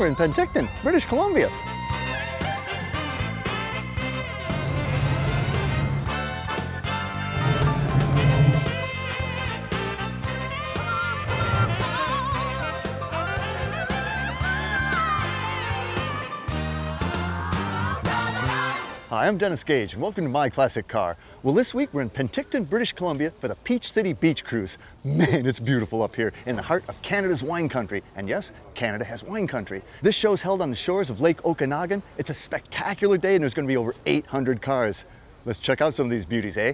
We're in Penticton, British Columbia. Hi, I'm Dennis Gage, and welcome to My Classic Car. Well, this week we're in Penticton, British Columbia for the Peach City Beach Cruise. Man, it's beautiful up here in the heart of Canada's wine country. And yes, Canada has wine country. This show's held on the shores of Lake Okanagan. It's a spectacular day, and there's going to be over 800 cars. Let's check out some of these beauties, eh?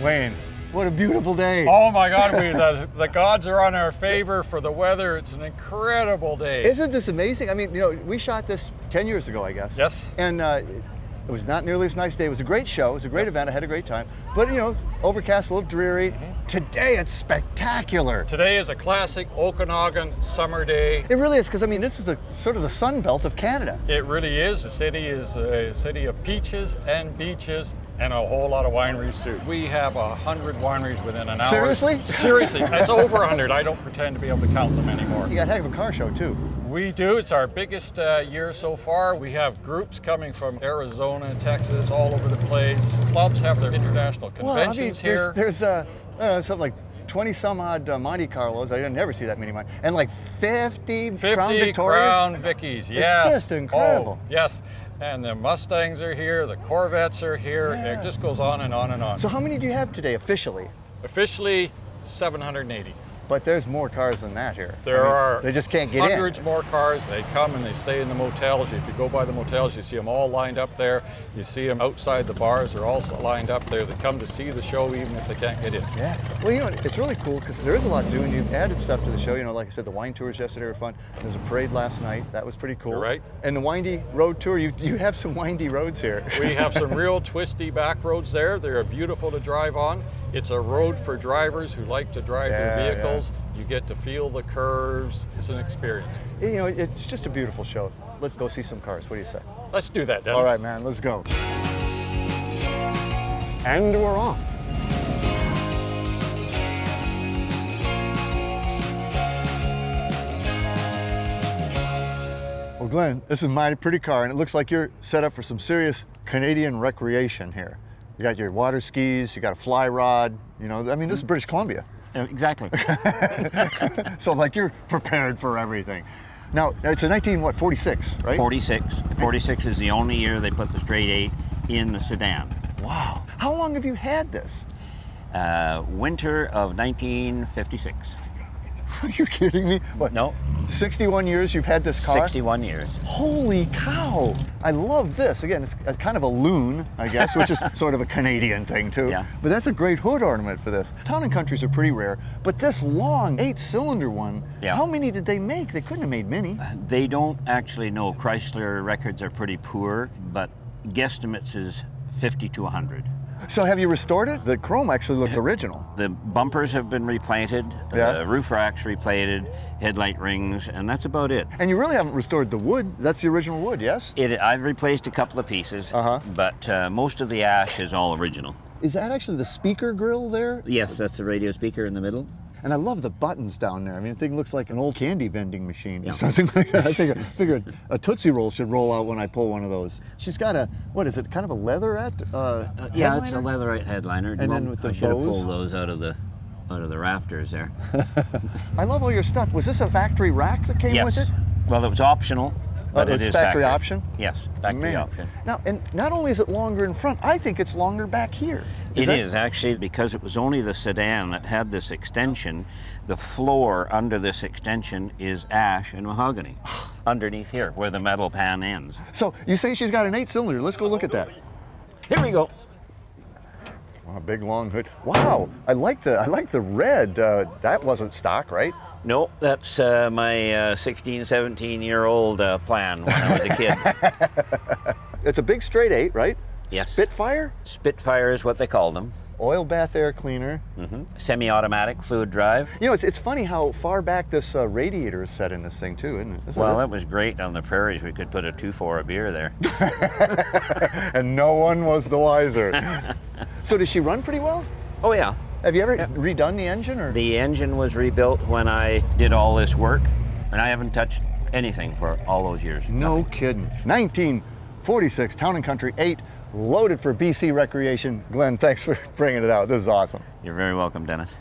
Wayne. What a beautiful day. Oh my God, the gods are on our favor for the weather. It's an incredible day. Isn't this amazing? I mean, you know, we shot this 10 years ago, I guess. Yes. And it was not nearly as nice day. It was a great show. It was a great event. I had a great time. But, you know, overcast, a little dreary. Today, it's spectacular. Today is a classic Okanagan summer day. It really is, because, I mean, this is sort of the sun belt of Canada. It really is. The city is a city of peaches and beaches and a whole lot of wineries, too. We have 100 wineries within an hour. Seriously? Seriously. It's over 100. I don't pretend to be able to count them anymore. You got a heck of a car show, too. We do. It's our biggest year so far. We have groups coming from Arizona, Texas, all over the place. Clubs have their international conventions here. There's I don't know, something like 20 some odd Monte Carlos. I never see that many mine. And like 50 Crown Victorias. Crown Vickies, yes. It's just incredible. Oh, yes. And the Mustangs are here, the Corvettes are here. Yeah. It just goes on and on and on. So how many do you have today officially? Officially 780. But there's more cars than that here. There are. They just can't get in. Hundreds more cars. They come and they stay in the motels. If you go by the motels, you see them all lined up there. You see them outside the bars. They're also lined up there. They come to see the show even if they can't get in. Yeah. Well, you know, it's really cool because there is a lot to do, and you've added stuff to the show. You know, like I said, the wine tours yesterday were fun. There was a parade last night. That was pretty cool. You're right. And the windy road tour. You have some windy roads here. We have some real twisty back roads there. They're beautiful to drive on. It's a road for drivers who like to drive their vehicles. Yeah. You get to feel the curves. It's an experience. You know, it's just a beautiful show. Let's go see some cars. What do you say? Let's do that, Dennis. All right, man, let's go. And we're off. Well, Glenn, this is a mighty pretty car, and it looks like you're set up for some serious Canadian recreation here. You got your water skis, you got a fly rod, you know, I mean, this is British Columbia. Exactly. So like you're prepared for everything. Now, it's a 1946, right? 46. 46 is the only year they put the straight 8 in the sedan. Wow. How long have you had this? Winter of 1956. Are you kidding me? What? No. 61 years you've had this car? 61 years. Holy cow! I love this. Again, it's kind of a loon, I guess, which is sort of a Canadian thing too. Yeah. But that's a great hood ornament for this. Town and countries are pretty rare, but this long 8-cylinder one, how many did they make? They couldn't have made many. They don't actually know. Chrysler records are pretty poor, but guesstimates is 50 to 100. So have you restored it? The chrome actually looks original. The bumpers have been replanted, the roof racks replated, headlight rings, and that's about it. And you really haven't restored the wood. That's the original wood, yes? I've replaced a couple of pieces, but most of the ash is all original. Is that actually the speaker grill there? Yes, that's the radio speaker in the middle. And I love the buttons down there. I mean, the thing looks like an old candy vending machine or something like that. I figure a Tootsie Roll should roll out when I pull one of those. She's got a, what is it, kind of a leatherette yeah, headliner? It's a leatherette headliner. And then with the I should have bows. pulled those out of the rafters there. I love all your stuff. Was this a factory rack that came with it? Well, it was optional. But it is factory option? Yes, factory option. Now, and not only is it longer in front, I think it's longer back here. It is actually, because it was only the sedan that had this extension. The floor under this extension is ash and mahogany underneath here where the metal pan ends. So you say she's got an 8-cylinder. Let's go look at that. Here we go. Wow, big long hood. Wow, I like the red. That wasn't stock, right? No, that's my 16, 17-year-old plan when I was a kid. It's a big straight 8, right? Yes. Spitfire? Spitfire is what they called them. Oil bath air cleaner. Semi-automatic fluid drive. You know, it's funny how far back this radiator is set in this thing too, isn't it? Well, that was great on the prairies. We could put a 2-4 a beer there. And no one was the wiser. So does she run pretty well? Oh yeah. Have you ever redone the engine? Or? The engine was rebuilt when I did all this work, and I haven't touched anything for all those years. No kidding. 1946 Town and Country 8, loaded for BC recreation. Glenn, thanks for bringing it out. This is awesome. You're very welcome, Dennis.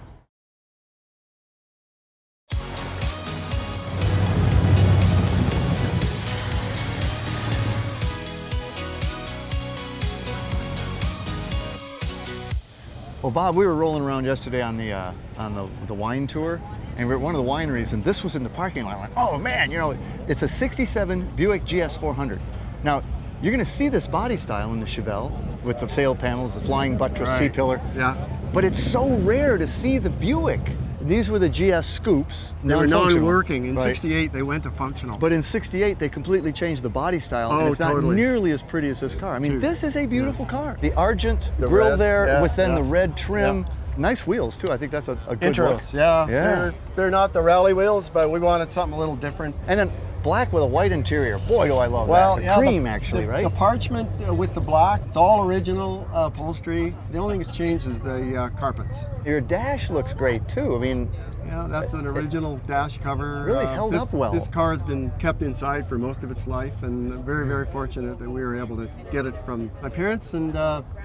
Well, Bob, we were rolling around yesterday on the wine tour, and we were at one of the wineries, and this was in the parking lot. I'm like, oh man, you know, it's a '67 Buick GS 400. Now, you're going to see this body style in the Chevelle with the sail panels, the flying buttress, C-pillar. Yeah. But it's so rare to see the Buick. These were the GS Scoops. They were non-working. In right? '68, they went to functional. But in '68, they completely changed the body style, and it's totally. not nearly as pretty as this car. I mean, this is a beautiful car. The Argent The grille red, there with then yeah. the red trim. Yeah. Nice wheels too. I think that's a good Intros, look. yeah. They're not the rally wheels, but we wanted something a little different. And then black with a white interior. Boy, do I love Well, that. yeah, Cream, actually, right? The parchment with the black, it's all original upholstery. The only thing that's changed is the carpets. Your dash looks great too. I mean, yeah, that's an original dash cover. Really held up well. This car has been kept inside for most of its life, and very, very fortunate that we were able to get it from my parents and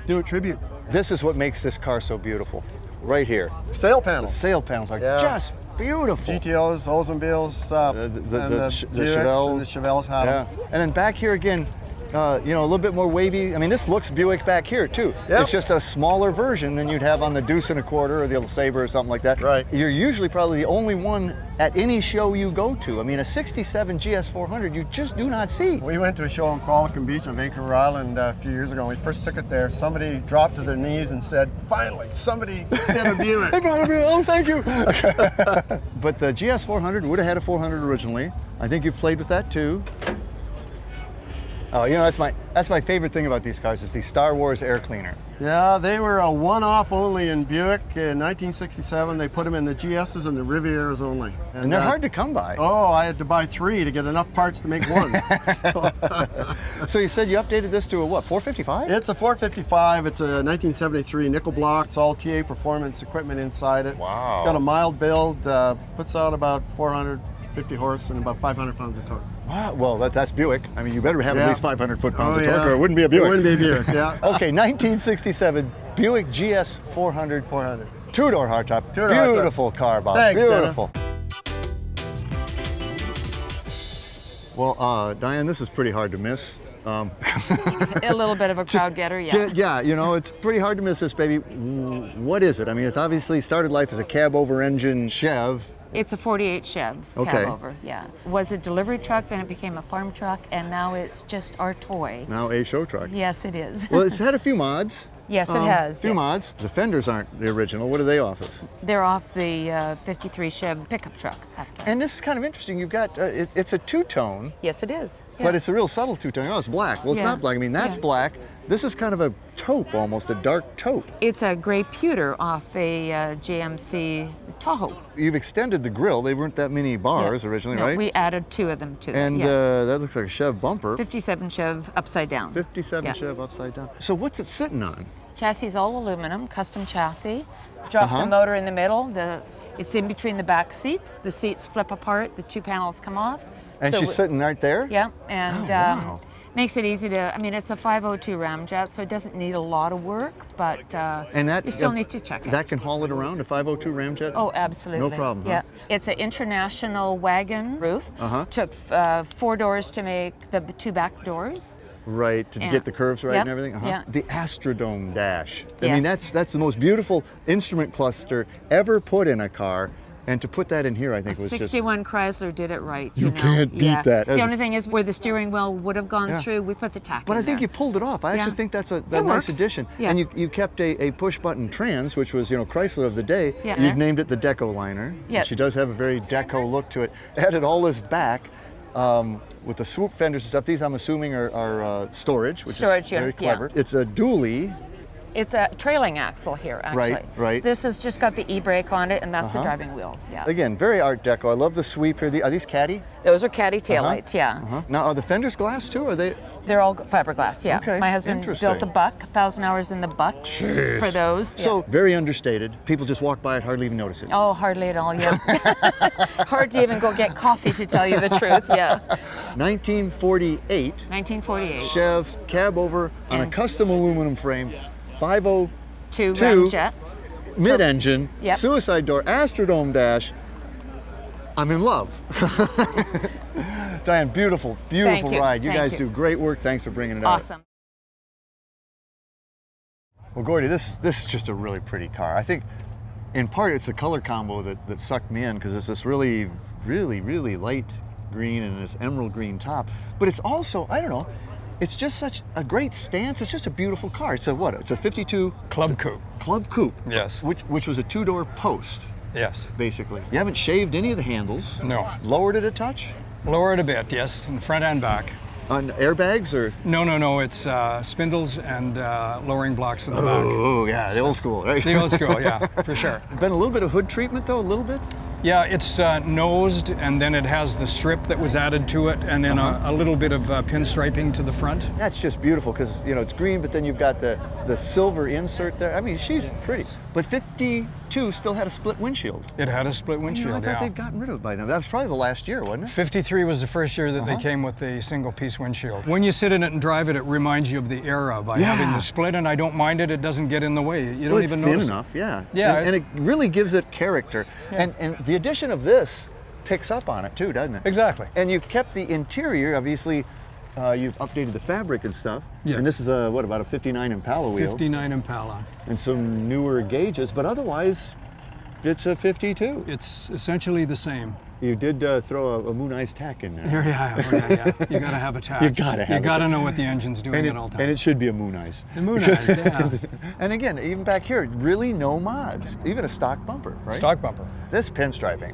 do a tribute. this is what makes this car so beautiful. Right here. Sail panels. The sail panels are just beautiful. GTOs, Oldsmobiles, the Chevelles and the Chevelles had them. And then back here again, you know, a little bit more wavy. I mean, this looks Buick back here too. Yep. It's just a smaller version than you'd have on the Deuce and a Quarter or the Sabre or something like that. Right. You're usually probably the only one at any show you go to. I mean, a '67 GS 400 you just do not see. We went to a show on Qualicum Beach on Vancouver Island a few years ago. When we first took it there, somebody dropped to their knees and said, finally, somebody did a Buick. Oh, thank you. But the GS 400 would have had a 400 originally. I think you've played with that too. Oh, you know, that's my favorite thing about these cars is the Star Wars air cleaner. Yeah, they were a one-off only in Buick. In 1967, they put them in the GSs and the Rivieras only. And they're hard to come by. Oh, I had to buy 3 to get enough parts to make one. So you said you updated this to a what, 455? It's a 455. It's a 1973 nickel block. It's all TA performance equipment inside it. Wow. It's got a mild build, puts out about 450 horse and about 500 pounds of torque. Wow, well, that's Buick. I mean, you better have at least 500 foot-pounds of torque yeah. or it wouldn't be a Buick. It wouldn't be a Buick, yeah. Okay, 1967 Buick GS 400. 400. Two-door hardtop. Two-door hardtop. Beautiful car, Bob. Thanks, beautiful. Well, Diane, this is pretty hard to miss. A little bit of a crowd getter, yeah. Yeah, you know, it's pretty hard to miss this baby. What is it? I mean, it's obviously started life as a cab-over engine Chev. It's a 48 Chev cab over, yeah. Was a delivery truck, then it became a farm truck, and now it's just our toy. Now a show truck. Yes, it is. Well, it's had a few mods. Yes, it has. A few mods. The fenders aren't the original. What are they off of? They're off the 53 Chev pickup truck after. And this is kind of interesting. You've got, it's a two-tone. Yes, it is. Yeah. But it's a real subtle two-tone. Oh, it's black. Well, it's not black. I mean, that's black. This is kind of a taupe, almost a dark taupe. It's a gray pewter off a JMC Tahoe. You've extended the grille. They weren't that many bars originally, right? We added 2 of them to it. And that looks like a Chev bumper. 57 Chev upside down. 57 Chev upside down. So what's it sitting on? Chassis is all aluminum, custom chassis. Drop the motor in the middle. It's in between the back seats. The seats flip apart. The 2 panels come off. And she's sitting right there? Yeah, and makes it easy to, I mean, it's a 502 ramjet, so it doesn't need a lot of work, but you still need to check it. That can haul it around, a 502 ramjet? Oh, absolutely. No problem, Yeah, it's an international wagon roof. Took 4 doors to make the 2 back doors. Right, to get the curves right and everything? Yeah. The AstraDome dash. I mean, that's the most beautiful instrument cluster ever put in a car. And to put that in here, I think was 61 Chrysler did it right. You can't beat that. The only thing is where the steering wheel would have gone through, we put the tack But in I think there. you pulled it off. I actually think that's a nice addition. Yeah. And you kept a push-button trans, which was, you know, Chrysler of the day. Yeah. You've named it the Deco liner. Yeah. She does have a very Deco look to it. Added all this back. with the swoop fenders and stuff. These I'm assuming are storage, which Storage, is very yeah. clever. It's a dually. It's a trailing axle here, actually. Right, right. This has just got the e-brake on it, and that's the driving wheels, yeah. Again, very Art Deco. I love the sweep here. Are these caddy? Those are caddy taillights, yeah. Now, are the fenders glass too? Or are they? They're all fiberglass, yeah. Okay, My husband built a Buck, 1,000 hours in the Buck for those. Yeah. So very understated. People just walk by it, hardly even notice it. Oh, hardly at all, yeah. Hard to even go get coffee, to tell you the truth, yeah. 1948. 1948. Chev cab over on a custom aluminum frame, 502 Ramjet. mid-engine, Yep. suicide door, AstraDome dash. I'm in love. Diane, beautiful, beautiful Thank you. ride. You Thank guys you. do great work. Thanks for bringing it out. Awesome. Well, Gordy, this is just a really pretty car. I think, in part, it's the color combo that sucked me in, because it's this really, really, really light green and this emerald green top. But it's also, I don't know, it's just such a great stance. It's just a beautiful car. It's a what? It's a 52 Club Coupe. Club Coupe. Yes. Which was a two-door post, Yes. basically. You haven't shaved any of the handles. No. Lowered it a touch? Lower it a bit, yes, in front and back. On airbags or? No. It's spindles and lowering blocks in the back. Oh, yeah, the old school, right? The old school, yeah, for sure. Been a little bit of hood treatment though, a little bit? Yeah, it's nosed, and then it has the strip that was added to it, and then a little bit of pinstriping to the front. That's just beautiful, because you know it's green, but then you've got the silver insert there. I mean, she's pretty. But 52 still had a split windshield. It had a split You know, windshield, I thought yeah. they'd gotten rid of it by now. That was probably the last year, wasn't it? 53 was the first year that they came with the single-piece windshield. When you sit in it and drive it, it reminds you of the era by having the split, and I don't mind it. It doesn't get in the way. You don't even it's thin notice enough, yeah. Yeah. And it really gives it character. Yeah. And the addition of this picks up on it too, doesn't it? Exactly. And you've kept the interior, obviously. You've updated the fabric and stuff. Yes. And this is a, what, about a 59 Impala wheel? 59 Impala. And some newer gauges, but otherwise, it's a 52. It's essentially the same. You did throw a Moon Eyes tack in there. Yeah. You gotta have a tack. You gotta have You gotta know what the engine's doing at all times. And it should be a Moon Eyes. The Moon Eyes, yeah. And again, even back here, really no mods. Even a stock bumper, right? Stock bumper. This pinstriping,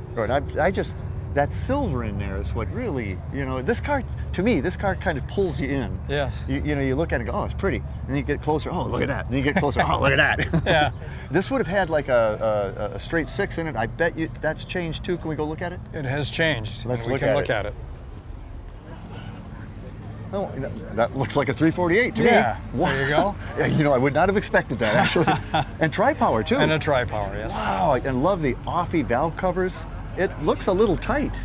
I just, that silver in there is what really, you know, this car, to me, this car kind of pulls you in. Yes. You know, you look at it and go, oh, it's pretty. And then you get closer, oh, look at that. And then you get closer, oh, look at that. Yeah. This would have had like a straight 6 in it. I bet you that's changed too. Can we go look at it? It has changed. Let's and we look can at look it. at it. Oh, that looks like a 348 to me. Yeah, Wow. there you go. Yeah, you know, I would not have expected that, actually. And tri-power, too. And a tri-power, yes. Wow, I love the offy valve covers. It looks a little tight.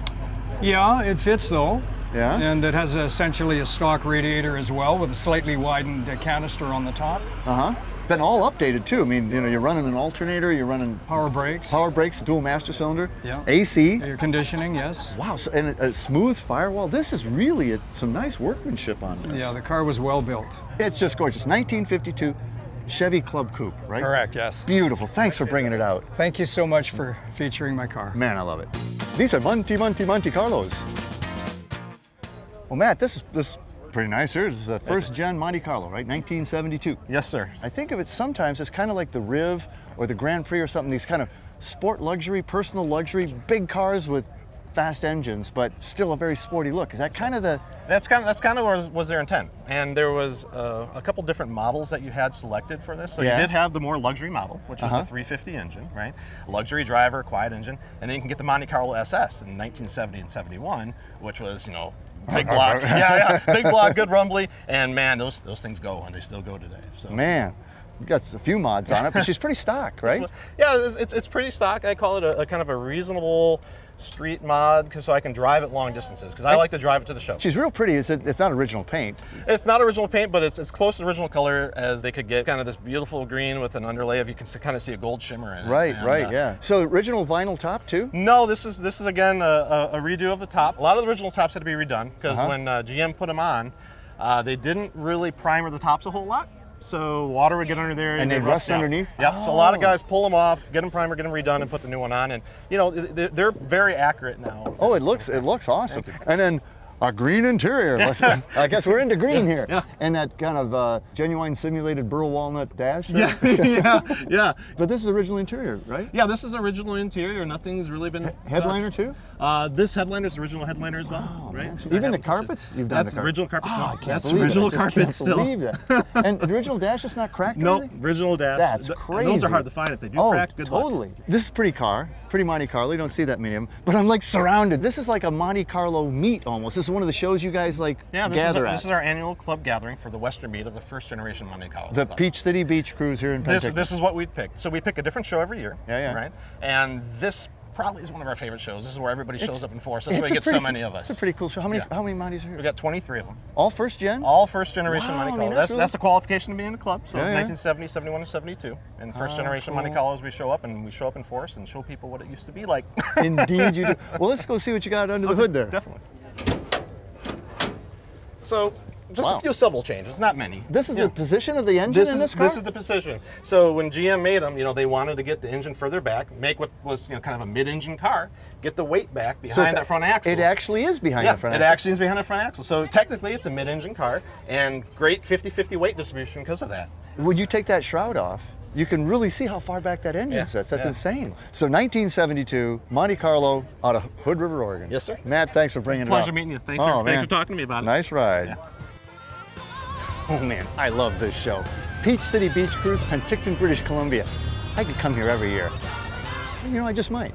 Yeah, it fits though. Yeah? And it has essentially a stock radiator as well with a slightly widened canister on the top. Uh-huh. Been all updated, too. I mean, you know, you're running an alternator, you're running Power brakes. dual master cylinder. Yeah. AC. Air conditioning, yes. Wow, so, and a smooth firewall. This is really some nice workmanship on this. Yeah, the car was well built. It's just gorgeous. 1952 Chevy Club Coupe, right? Correct, yes. Beautiful. Thanks for bringing it out. Thank you so much for featuring my car. Man, I love it. These are Monte Carlos. Well, Matt, this is pretty nice here. This is a first-gen Monte Carlo, right? 1972. Yes, sir. I think of it sometimes as kind of like the Riv or the Grand Prix or something, these kind of sport luxury, personal luxury, big cars with fast engines, but still a very sporty look. Is that kind of the... That's kind of what was their intent. And there was a couple different models that you had selected for this. So Yeah. you did have the more luxury model, which was the 350 engine, right? Luxury driver, quiet engine. And then you can get the Monte Carlo SS in 1970 and 71, which was, you know, big block. Big block, good rumbly. And man, those things go, and they still go today. So Man, you got a few mods on it, but she's pretty stock, right? Yeah, it's pretty stock. I call it a kind of a reasonable street mod, so I can drive it long distances, because I like to drive it to the show. She's real pretty. It's not original paint. It's not original paint, but it's as close to original color as they could get. Kind of this beautiful green with an underlay of, you can kind of see a gold shimmer in it. Right, And, yeah. So original vinyl top too? No, this is again a redo of the top. A lot of the original tops had to be redone because when GM put them on, they didn't really primer the tops a whole lot. So water would get under there and they'd rust underneath? Yep, so a lot of guys pull them off, get them primer, get them redone, and put the new one on. And you know, they're very accurate now. Oh, it looks awesome. And then A green interior. I guess we're into green here. Yeah. And that kind of genuine simulated burl walnut dash there. Yeah. But this is original interior, right? Yeah, this is original interior. Nothing's really been Headliner too? This headliner is original headliner as well, right? Man, even the carpets? You've done That's the carpet. original carpet. Oh, I can't That's believe original it. I just carpet can't still. believe that. And the original dash is not cracked or No, anything? original dash. That's And crazy. those are hard to find. If they do crack, good luck. Totally. This is a pretty car, pretty Monte Carlo. You don't see that many of them, but I'm like surrounded. This is like a Monte Carlo meet almost. This is one of the shows you guys like gather at. This is our annual club gathering for the Western meet of the first generation Monte Carlo. The Club. Peach City Beach Cruise here in Penticton. This is what we picked. So we pick a different show every year. Yeah. Right. And this probably is one of our favorite shows. This is where everybody shows up in force. That's why we get so many of us. It's a pretty cool show. How many Montes are here? We got 23 of them. All first gen? All first generation Wow, Monte I Carlo. mean, That's the qualification to be in the club. So Yeah, yeah. 1970, 71, and 72. And first generation Monte cool. Carlos, we show up and we show up in force and show people what it used to be like. Indeed you do. Well, let's go see what you got under the hood there. Definitely. So, just Wow. a few subtle changes, not many. This is the position of the engine in this car? This is the position. So when GM made them, they wanted to get the engine further back, make what was kind of a mid-engine car, get the weight back behind that front axle. It actually is behind the front axle. axle. It actually is behind the front axle. So technically it's a mid-engine car and great 50-50 weight distribution because of that. When you take that shroud off, you can really see how far back that engine sits. That's insane. So 1972, Monte Carlo out of Hood River, Oregon. Yes, sir. Matt, thanks for bringing it up. Pleasure meeting you. Thanks for talking to me about it. Nice ride. Yeah. Oh man, I love this show. Peach City Beach Cruise, Penticton, British Columbia. I could come here every year. I just might.